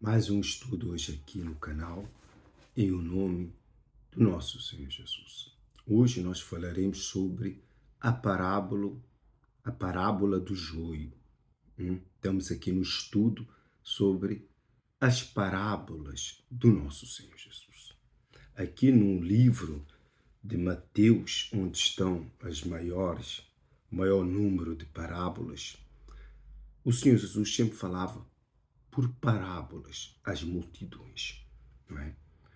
Mais um estudo hoje aqui no canal, em o nome do nosso Senhor Jesus. Hoje nós falaremos sobre a parábola do joio. Estamos aqui no estudo sobre as parábolas do nosso Senhor Jesus. Aqui no livro de Mateus, onde estão o maior número de parábolas, o Senhor Jesus sempre falava por parábolas às multidões, não é?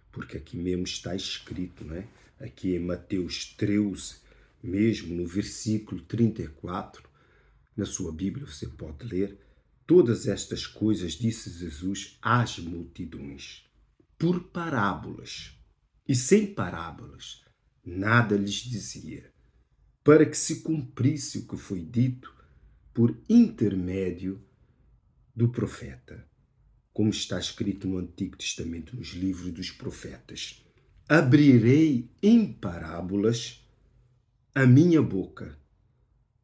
Porque aqui mesmo está escrito, não é? Aqui em Mateus 13, mesmo no versículo 34, na sua Bíblia você pode ler: todas estas coisas disse Jesus às multidões, por parábolas, e sem parábolas nada lhes dizia, para que se cumprisse o que foi dito por intermédio do profeta. Como está escrito no Antigo Testamento, nos livros dos profetas: abrirei em parábolas a minha boca,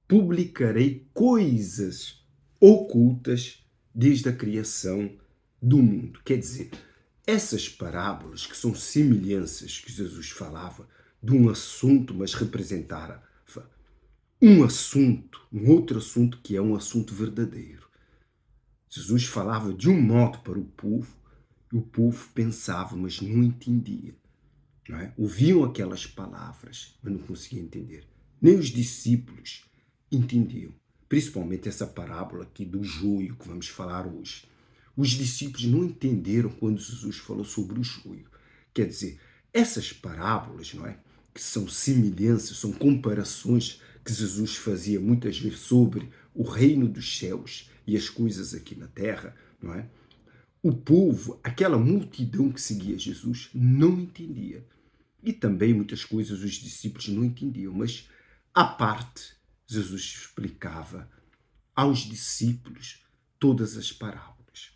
publicarei coisas ocultas desde a criação do mundo. Quer dizer, essas parábolas, que são semelhanças que Jesus falava de um assunto, mas representava um outro assunto que é um assunto verdadeiro. Jesus falava de um modo para o povo, e o povo pensava, mas não entendia. Não é? Ouviam aquelas palavras, mas não conseguiam entender. Nem os discípulos entendiam. Principalmente essa parábola aqui do joio que vamos falar hoje. Os discípulos não entenderam quando Jesus falou sobre o joio. Quer dizer, essas parábolas, não é? Que são semelhanças, são comparações que Jesus fazia muitas vezes sobre o reino dos céus e as coisas aqui na terra, não é? O povo, aquela multidão que seguia Jesus, não entendia. E também muitas coisas os discípulos não entendiam, mas à parte, Jesus explicava aos discípulos todas as parábolas.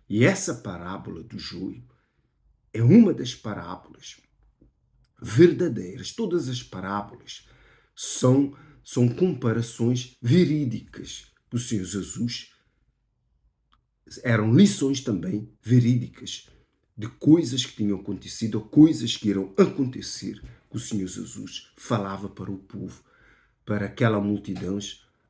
E essa parábola do joio é uma das parábolas verdadeiras. Todas as parábolas são comparações verídicas do Senhor Jesus. Eram lições também verídicas de coisas que tinham acontecido ou coisas que irão acontecer, que o Senhor Jesus falava para o povo, para aquela multidão,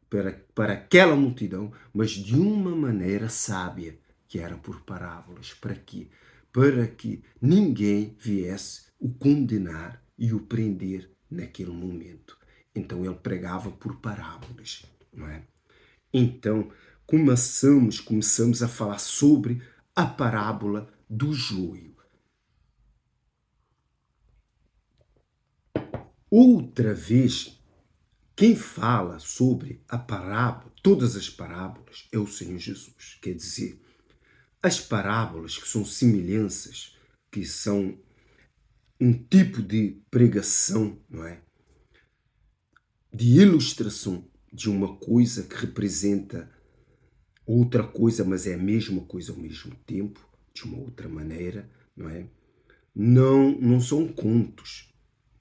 para aquela multidão, mas de uma maneira sábia, que era por parábolas. Para quê? Para que ninguém viesse o condenar e o prender naquele momento. Então ele pregava por parábolas, não é? Então começamos a falar sobre a parábola do joio. Outra vez, quem fala sobre a parábola, todas as parábolas, é o Senhor Jesus. Quer dizer, as parábolas que são semelhanças, que são um tipo de pregação, não é? De ilustração de uma coisa que representa outra coisa, mas é a mesma coisa ao mesmo tempo, de uma outra maneira, não é? Não são contos,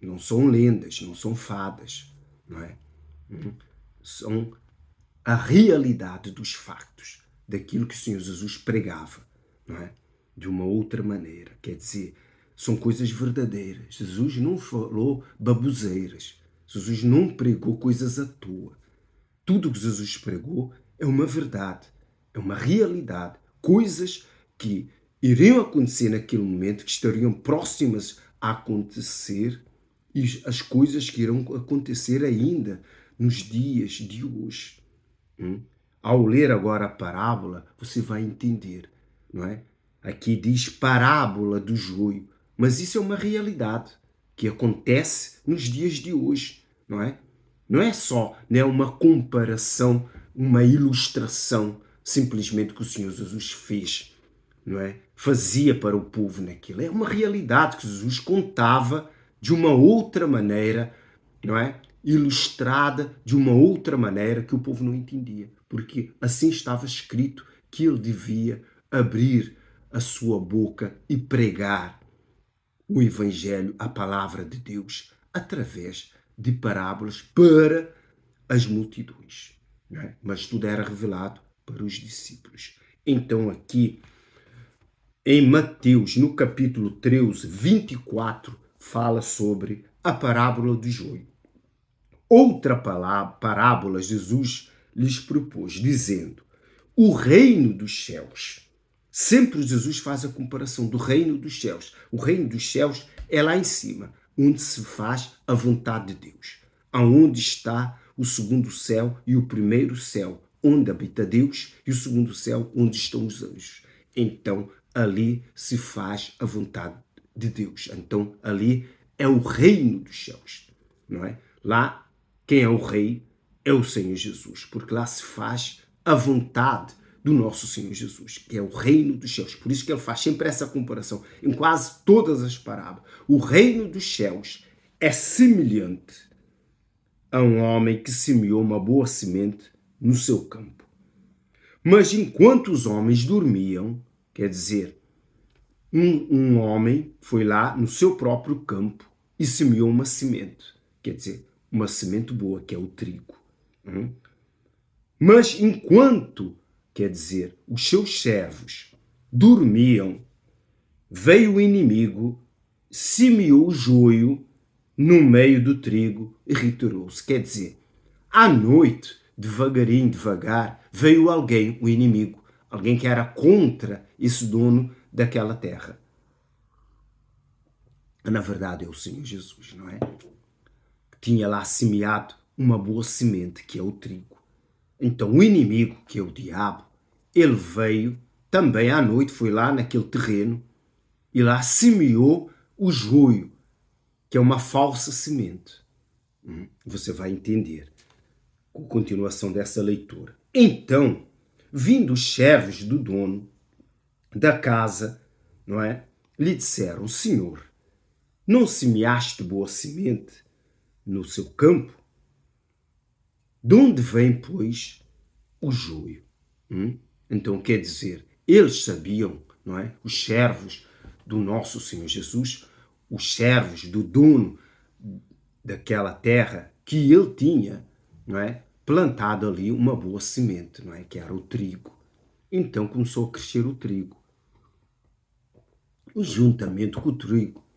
não são lendas, não são fadas, não é? São a realidade dos factos, daquilo que o Senhor Jesus pregava, não é? De uma outra maneira, quer dizer, são coisas verdadeiras. Jesus não falou baboseiras, Jesus não pregou coisas à toa. Tudo que Jesus pregou é uma verdade, é uma realidade, coisas que iriam acontecer naquele momento, que estariam próximas a acontecer, e as coisas que irão acontecer ainda nos dias de hoje. Ao ler agora a parábola, você vai entender, não é? Aqui diz parábola do joio, mas isso é uma realidade que acontece nos dias de hoje, não é? Não é só, né, uma comparação, uma ilustração simplesmente que o Senhor Jesus fez, não é? Fazia para o povo naquilo. É uma realidade que Jesus contava de uma outra maneira, não é? Ilustrada de uma outra maneira que o povo não entendia, porque assim estava escrito que ele devia abrir a sua boca e pregar o Evangelho, a palavra de Deus, através de parábolas para as multidões. Não é? Mas tudo era revelado para os discípulos. Então aqui em Mateus, no capítulo 13, 24, fala sobre a parábola do joio. Outra parábola Jesus lhes propôs, dizendo: o reino dos céus. Sempre Jesus faz a comparação do reino dos céus. O reino dos céus é lá em cima, onde se faz a vontade de Deus. Aonde está o segundo céu e o primeiro céu, onde habita Deus, e o segundo céu, onde estão os anjos. Então, ali se faz a vontade de Deus. Então, ali é o reino dos céus, não é? Lá, quem é o rei é o Senhor Jesus, porque lá se faz a vontade do nosso Senhor Jesus, que é o reino dos céus. Por isso que ele faz sempre essa comparação em quase todas as parábolas. O reino dos céus é semelhante a um homem que semeou uma boa semente no seu campo. Mas enquanto os homens dormiam, quer dizer, um homem foi lá no seu próprio campo e semeou uma semente, quer dizer, uma semente boa, que é o trigo. Mas enquanto, quer dizer, os seus servos dormiam, veio o inimigo, semeou o joio no meio do trigo e retirou-se. Quer dizer, à noite, devagarinho, devagar, veio alguém, o inimigo, alguém que era contra esse dono daquela terra. Na verdade é o Senhor Jesus, não é? Tinha lá semeado uma boa semente, que é o trigo. Então o inimigo, que é o diabo, ele veio também à noite, foi lá naquele terreno e lá semeou o joio, que é uma falsa semente. Você vai entender com a continuação dessa leitura. Então, vindo os servos do dono da casa, não é? Lhe disseram: Senhor, não semeaste boa semente no seu campo? De onde vem, pois, o joio? Então, quer dizer, eles sabiam, não é? Os servos do nosso Senhor Jesus, os servos do dono daquela terra, que ele tinha, não é? Plantado ali uma boa semente, não é? Que era o trigo. Então começou a crescer o trigo. E juntamente com o trigo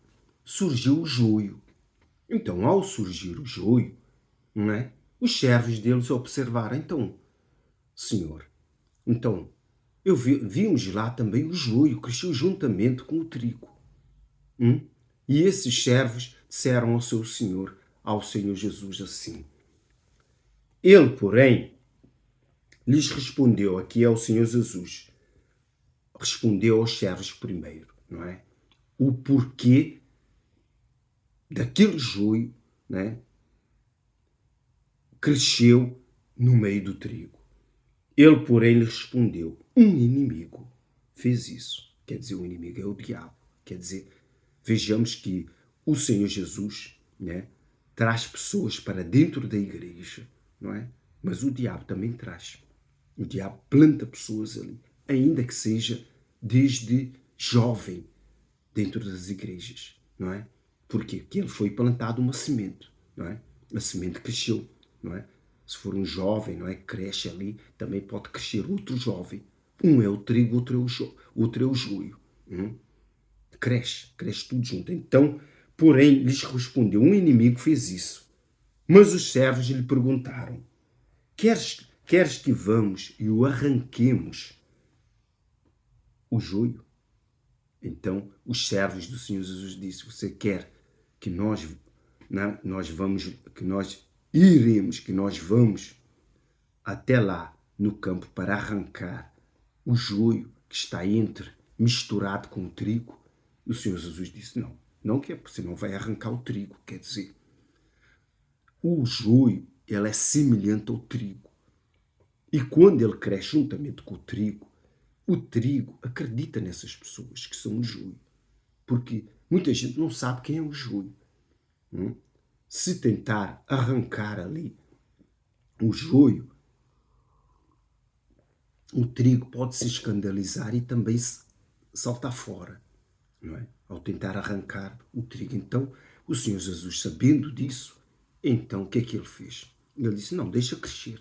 surgiu o joio. Então, ao surgir o joio, não é? Os servos deles observaram: então, Senhor, então, vimos lá também o joio, cresceu juntamente com o trigo. E esses servos disseram ao seu Senhor, ao Senhor Jesus, assim. Ele, porém, lhes respondeu, aqui é o Senhor Jesus, respondeu aos servos primeiro, não é? O porquê daquele joio, né, cresceu no meio do trigo. Ele, porém, lhe respondeu: um inimigo fez isso. Quer dizer, o inimigo é o diabo. Quer dizer, vejamos que o Senhor Jesus, né, traz pessoas para dentro da igreja, não é? Mas o diabo também traz. O diabo planta pessoas ali, ainda que seja desde jovem, dentro das igrejas, não é? Porquê? Porque ele foi plantado uma semente, não é? A semente cresceu, não é? Se for um jovem, não é? Cresce ali, também pode crescer outro jovem. Um é o trigo, outro é o joio. Cresce tudo junto. Então, porém, lhes respondeu: um inimigo fez isso. Mas os servos lhe perguntaram: queres que vamos e o arranquemos o joio? Então, os servos do Senhor Jesus disse: você quer que nós vamos até lá no campo para arrancar o joio que está misturado com o trigo? E o Senhor Jesus disse: não quer, porque senão vai arrancar o trigo. Quer dizer, o joio, ele é semelhante ao trigo. E quando ele cresce juntamente com o trigo acredita nessas pessoas que são o joio. Porque muita gente não sabe quem é o joio. Se tentar arrancar ali o joio, o trigo pode se escandalizar e também saltar fora, não é? Ao tentar arrancar o trigo. Então, o Senhor Jesus, sabendo disso, então o que é que ele fez? Ele disse: não, deixa crescer.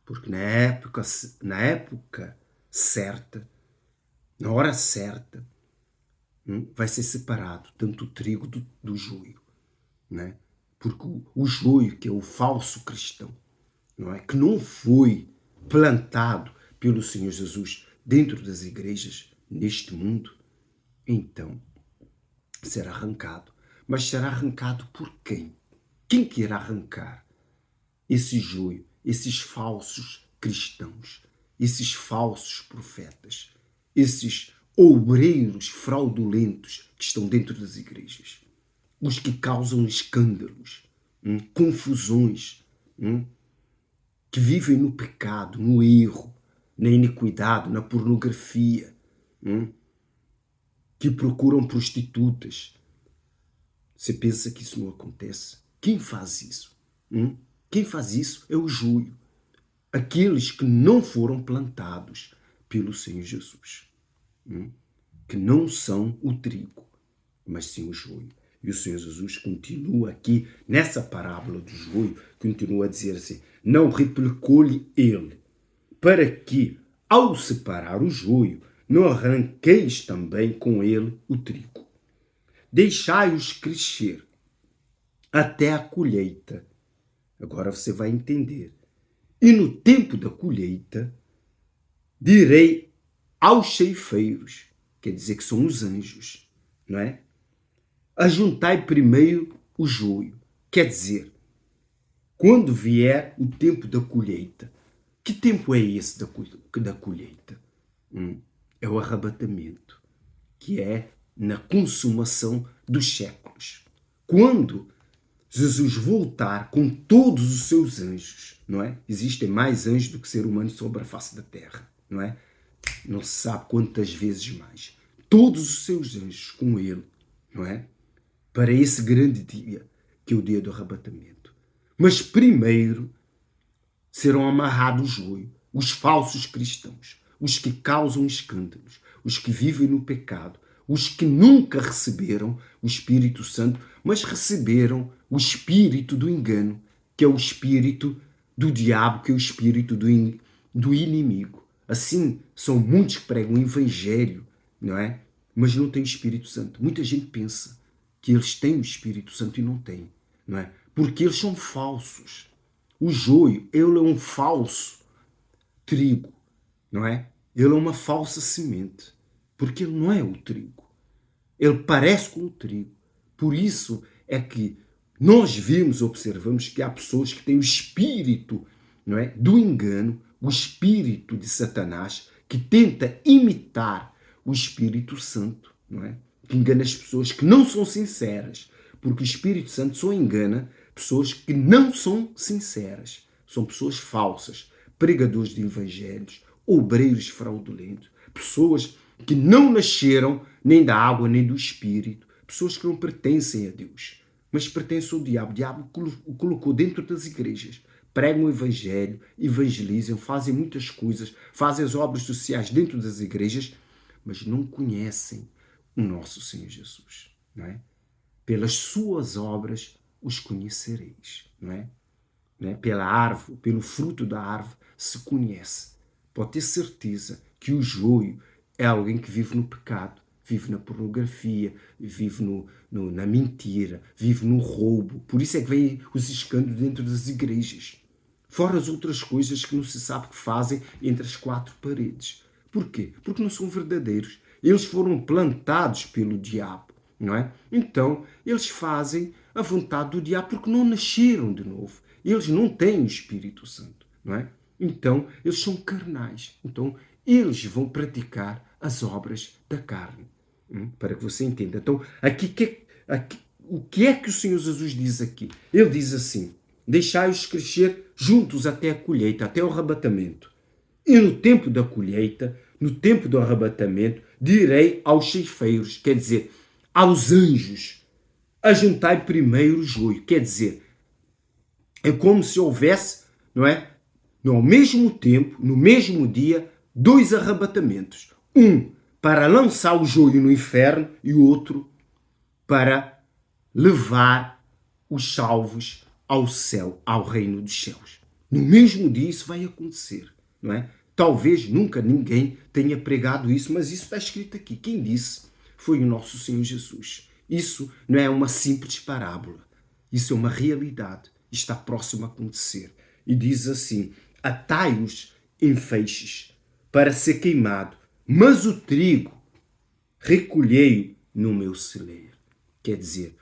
Porque na época certa, Na hora certa, vai ser separado tanto o trigo do joio, né? Porque o joio, que é o falso cristão, não é? Que não foi plantado pelo Senhor Jesus dentro das igrejas neste mundo, então será arrancado. Mas será arrancado por quem? Quem que irá arrancar esse joio, esses falsos cristãos, esses falsos profetas, esses obreiros fraudulentos que estão dentro das igrejas? Os que causam escândalos, confusões, que vivem no pecado, no erro, na iniquidade, na pornografia, que procuram prostitutas. Você pensa que isso não acontece? Quem faz isso? Quem faz isso é o joio. Aqueles que não foram plantados pelo Senhor Jesus. Que não são o trigo, mas sim o joio. E o Senhor Jesus continua aqui, nessa parábola do joio, continua a dizer assim: não replicou-lhe ele, para que, ao separar o joio, não arranqueis também com ele o trigo. Deixai-os crescer até a colheita. Agora você vai entender. E no tempo da colheita, direi aos ceifeiros, quer dizer que são os anjos, não é? Ajuntai primeiro o joio, quer dizer, quando vier o tempo da colheita. Que tempo é esse da colheita? É o arrebatamento, que é na consumação dos séculos. Quando Jesus voltar com todos os seus anjos, não é? Existem mais anjos do que ser humano sobre a face da terra, não é? Não se sabe quantas vezes mais. Todos os seus anjos com ele, não é? Para esse grande dia, que é o dia do arrebatamento. Mas primeiro serão amarrados o joio, os falsos cristãos, os que causam escândalos, os que vivem no pecado, os que nunca receberam o Espírito Santo, mas receberam o espírito do engano, que é o espírito do diabo, que é o espírito do inimigo. Assim, são muitos que pregam o evangelho, não é? Mas não têm o Espírito Santo. Muita gente pensa que eles têm o Espírito Santo e não têm, não é? Porque eles são falsos. O joio, ele é um falso trigo, não é? Ele é uma falsa semente, porque ele não é o trigo. Ele parece com o trigo. Por isso é que nós vemos, observamos que há pessoas que têm o espírito, não é, do engano, o espírito de Satanás, que tenta imitar o Espírito Santo, não é? Que engana as pessoas que não são sinceras, porque o Espírito Santo só engana pessoas que não são sinceras. São pessoas falsas, pregadores de evangelhos, obreiros fraudulentos, pessoas que não nasceram nem da água nem do Espírito, pessoas que não pertencem a Deus, mas pertencem ao diabo. O diabo o colocou dentro das igrejas. Pregam o evangelho, evangelizam, fazem muitas coisas, fazem as obras sociais dentro das igrejas, mas não conhecem o nosso Senhor Jesus, não é? Pelas suas obras os conhecereis, não é? Pela árvore, pelo fruto da árvore se conhece. Pode ter certeza que o joio é alguém que vive no pecado, vive na pornografia, vive na mentira, vive no roubo. Por isso é que vêm os escândalos dentro das igrejas. Fora as outras coisas que não se sabe que fazem entre as quatro paredes. Por quê? Porque não são verdadeiros. Eles foram plantados pelo diabo, não é? Então, eles fazem a vontade do diabo porque não nasceram de novo. Eles não têm o Espírito Santo, não é? Então, eles são carnais. Então, eles vão praticar as obras da carne. Para que você entenda. Então, o que é que o Senhor Jesus diz aqui? Ele diz assim: deixai-os crescer juntos até a colheita, até o arrebatamento. E no tempo da colheita, no tempo do arrebatamento, direi aos ceifeiros, quer dizer, aos anjos, ajuntai primeiro o joio. Quer dizer, é como se houvesse, não é? No mesmo tempo, no mesmo dia, dois arrebatamentos. Um para lançar o joio no inferno e o outro para levar os salvos ao céu, ao reino dos céus. No mesmo dia isso vai acontecer, não é? Talvez nunca ninguém tenha pregado isso, mas isso está escrito aqui. Quem disse foi o nosso Senhor Jesus. Isso não é uma simples parábola. Isso é uma realidade. Está próximo a acontecer. E diz assim: atai-os em feixes para ser queimado, mas o trigo recolhei no meu celeiro. Quer dizer,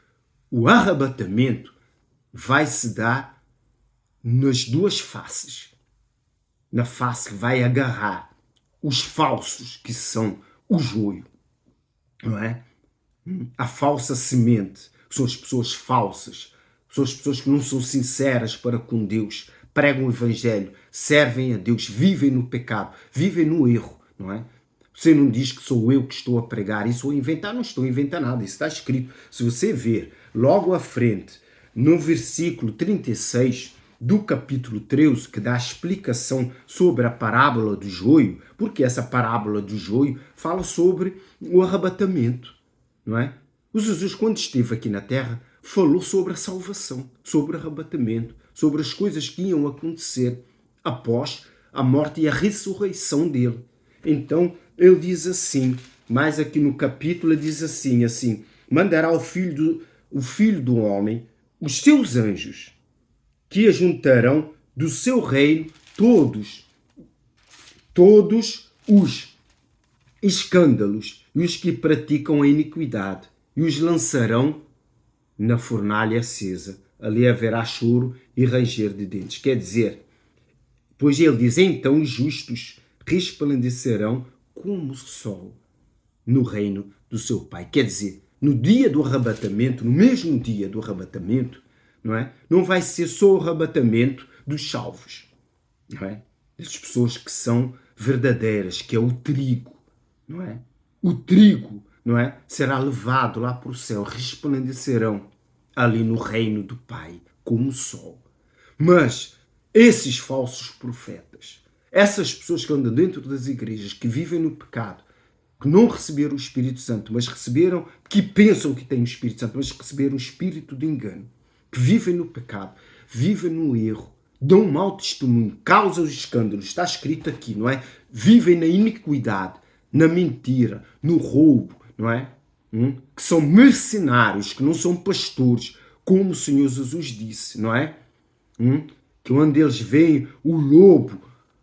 o arrebatamento vai se dar nas duas faces. Na face que vai agarrar os falsos, que são o joio, não é? A falsa semente, que são as pessoas falsas, são as pessoas que não são sinceras para com Deus, pregam o evangelho, servem a Deus, vivem no pecado, vivem no erro, não é? Você não diz que sou eu que estou a pregar isso ou a inventar, não estou a inventar nada, isso está escrito. Se você ver logo à frente, no versículo 36 do capítulo 13, que dá a explicação sobre a parábola do joio, porque essa parábola do joio fala sobre o arrebatamento, não é? O Jesus, quando esteve aqui na terra, falou sobre a salvação, sobre o arrebatamento, sobre as coisas que iam acontecer após a morte e a ressurreição dele. Então, ele diz assim, mais aqui no capítulo, ele diz assim, mandará o filho do homem, os seus anjos, que ajuntarão do seu reino todos os escândalos e os que praticam a iniquidade, e os lançarão na fornalha acesa. Ali haverá choro e ranger de dentes. Quer dizer, pois ele diz, então os justos resplandecerão como o sol no reino do seu Pai. Quer dizer, no dia do arrebatamento, no mesmo dia do arrebatamento, não é? Não vai ser só o arrebatamento dos salvos, não é? Das pessoas que são verdadeiras, que é o trigo, não é? O trigo, não é? Será levado lá para o céu, resplandecerão ali no reino do Pai, como o sol. Mas esses falsos profetas, essas pessoas que andam dentro das igrejas, que vivem no pecado, que não receberam o Espírito Santo, mas receberam, que pensam que têm o Espírito Santo, mas receberam o espírito de engano, que vivem no pecado, vivem no erro, dão mau testemunho, causam os escândalos, está escrito aqui, não é? Vivem na iniquidade, na mentira, no roubo, não é? Que são mercenários, que não são pastores, como o Senhor Jesus disse, não é? Que onde eles veem o lobo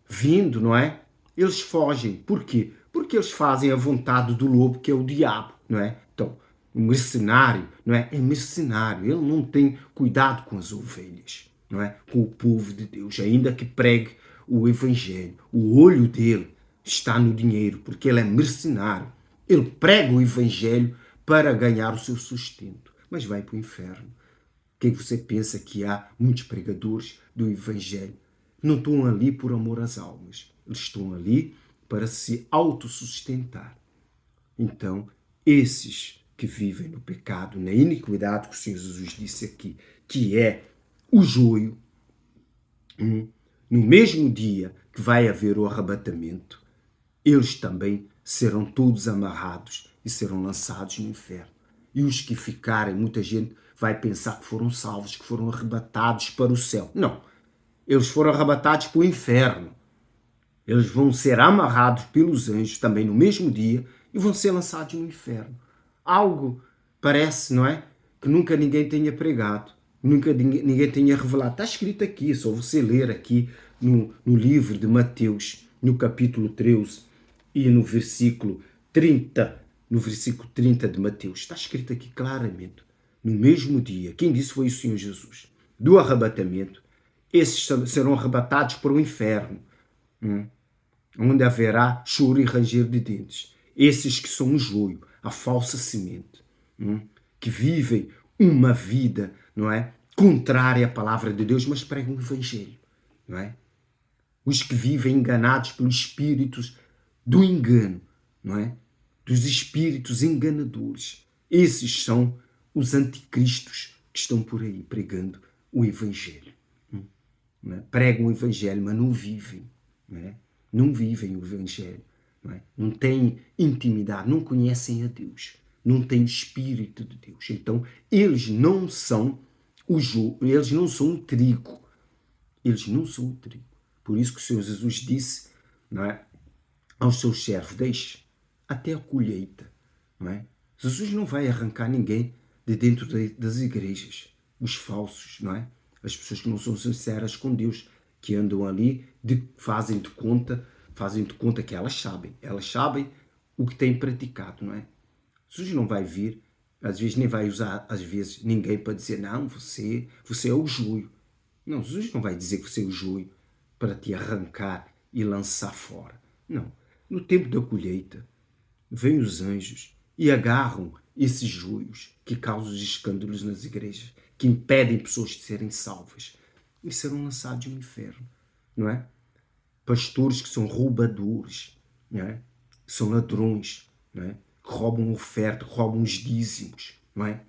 vindo, não é? Eles fogem. Porquê? Porque eles fazem a vontade do lobo, que é o diabo, não é? Então, o mercenário, não é? É mercenário. Ele não tem cuidado com as ovelhas, não é? Com o povo de Deus, ainda que pregue o evangelho. O olho dele está no dinheiro, porque ele é mercenário. Ele prega o evangelho para ganhar o seu sustento, mas vai para o inferno. O que é que você pensa que há muitos pregadores do evangelho? Não estão ali por amor às almas. Eles estão ali para se autossustentar. Então, esses que vivem no pecado, na iniquidade, que o Senhor Jesus disse aqui, que é o joio, no mesmo dia que vai haver o arrebatamento, eles também serão todos amarrados e serão lançados no inferno. E os que ficarem, muita gente vai pensar que foram salvos, que foram arrebatados para o céu. Não. Eles foram arrebatados para o inferno. Eles vão ser amarrados pelos anjos também no mesmo dia e vão ser lançados no inferno. Algo parece, não é? Que nunca ninguém tenha pregado, nunca ninguém tenha revelado. Está escrito aqui, é só você ler aqui no livro de Mateus, no capítulo 13 e no versículo 30, no versículo 30 de Mateus. Está escrito aqui claramente. No mesmo dia, quem disse foi o Senhor Jesus, do arrebatamento, esses serão arrebatados para o inferno, onde haverá choro e ranger de dentes. Esses que são o joio, a falsa semente, que vivem uma vida, não é, contrária à palavra de Deus, mas pregam o evangelho, não é? Os que vivem enganados pelos espíritos do engano, não é? Dos espíritos enganadores. Esses são os anticristos que estão por aí pregando o evangelho. Não é? Pregam o evangelho, mas não vivem. Não é? Não vivem o evangelho. Não é? Não têm intimidade, não conhecem a Deus. Não têm o Espírito de Deus. Então, eles não são eles não são o trigo. Eles não são o trigo. Por isso que o Senhor Jesus disse não é, aos seus servos, deixe até a colheita, não é? Jesus não vai arrancar ninguém de dentro das igrejas, os falsos, não é? As pessoas que não são sinceras com Deus, que andam ali, fazem de conta que elas sabem o que têm praticado, não é? Jesus não vai vir, às vezes nem vai usar, às vezes, ninguém para dizer, não, você é o joio. Não, Jesus não vai dizer que você é o joio para te arrancar e lançar fora. Não. No tempo da colheita, vêm os anjos e agarram esses joios que causam os escândalos nas igrejas, que impedem pessoas de serem salvas e serão lançados no inferno, não é? Pastores que são roubadores, não é? São ladrões, não é? Que roubam oferta, que roubam os dízimos, não é?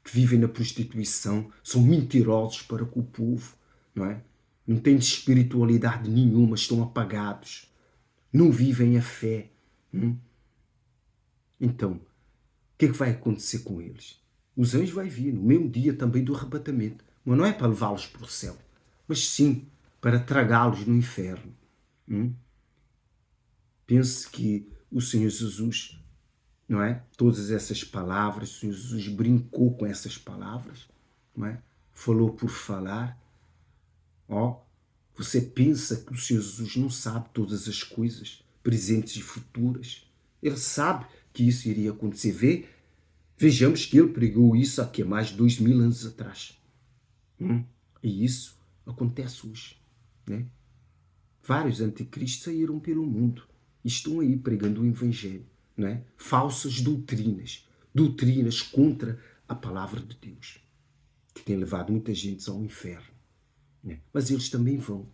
Que vivem na prostituição, são mentirosos para com o povo, não é? Não têm espiritualidade nenhuma, estão apagados, não vivem a fé. Então, o que vai acontecer com eles? Os anjos vão vir no mesmo dia também do arrebatamento, mas não é para levá-los para o céu, mas sim para tragá-los no inferno. Pense que o Senhor Jesus, não é? Todas essas palavras, o Senhor Jesus brincou com essas palavras, não é? Falou por falar. Você pensa que o Senhor Jesus não sabe todas as coisas, presentes e futuras? Ele sabe que isso iria acontecer. Vejamos que ele pregou isso há mais de 2000 anos atrás. E isso acontece hoje, né? Vários anticristos saíram pelo mundo e estão aí pregando o evangelho, né? Falsas doutrinas contra a palavra de Deus, que tem levado muita gente ao inferno, né? Mas eles também vão,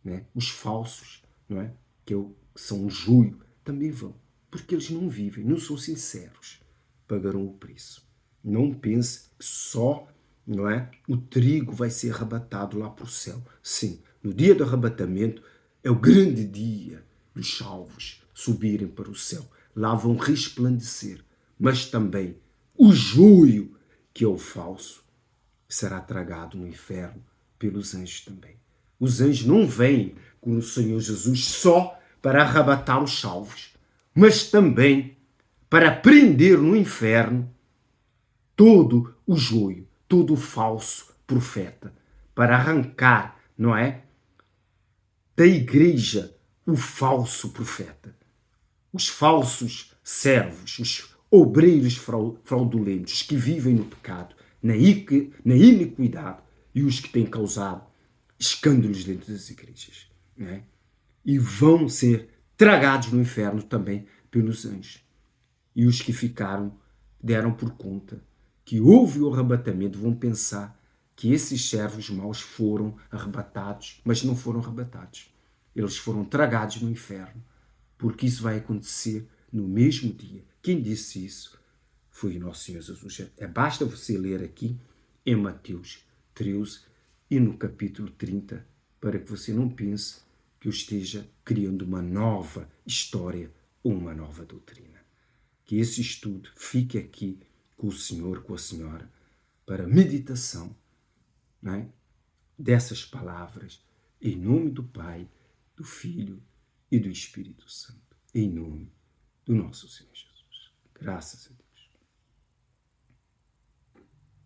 né? Os falsos, não é? Que são o joio, também vão, porque eles não vivem, não são sinceros, pagarão o preço. Não pense que só, não é, o trigo vai ser arrebatado lá para o céu. Sim, no dia do arrebatamento é o grande dia dos salvos subirem para o céu. Lá vão resplandecer, mas também o joio, que é o falso, será tragado no inferno pelos anjos também. Os anjos não vêm com o Senhor Jesus só para arrebatar os salvos, mas também para prender no inferno todo o joio, todo o falso profeta, para arrancar, não é, da igreja o falso profeta, os falsos servos, os obreiros fraudulentos que vivem no pecado, na iniquidade, e os que têm causado escândalos dentro das igrejas, né? E vão ser tragados no inferno também pelos anjos. E os que ficaram deram por conta que houve o arrebatamento, vão pensar que esses servos maus foram arrebatados, mas não foram arrebatados. Eles foram tragados no inferno, porque isso vai acontecer no mesmo dia. Quem disse isso foi o nosso Senhor Jesus. Basta você ler aqui em Mateus 13 e no capítulo 30, para que você não pense que eu esteja criando uma nova história ou uma nova doutrina. Que esse estudo fique aqui com o Senhor, com a Senhora, para meditação, não é? Dessas palavras, em nome do Pai, do Filho e do Espírito Santo. Em nome do nosso Senhor Jesus. Graças a Deus.